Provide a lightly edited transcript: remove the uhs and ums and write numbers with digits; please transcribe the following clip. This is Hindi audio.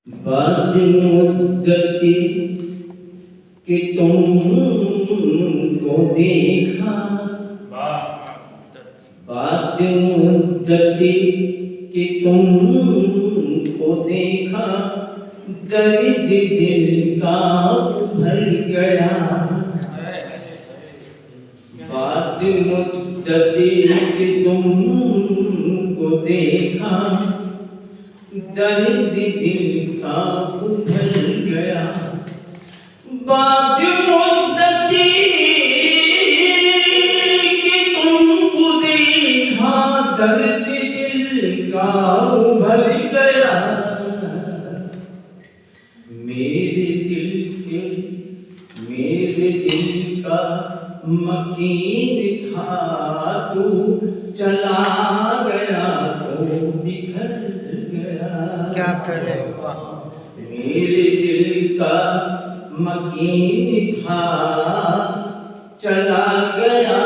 बाद मुद्दती कि तुमको देखा, बाद मुद्दती कि तुमको देखा, दर्द दिल का भर गया। बाद मुद्दती कि तुमको देखा, दर्द दिल का उभर गया। बाद मुद्दती कि तुमको देखा, दर्द दिल का उभर गया। मेरे दिल का मकीन था, तू चला गया तो बिखर गया। क्या करे? मेरे दिल का मकीन था, चला गया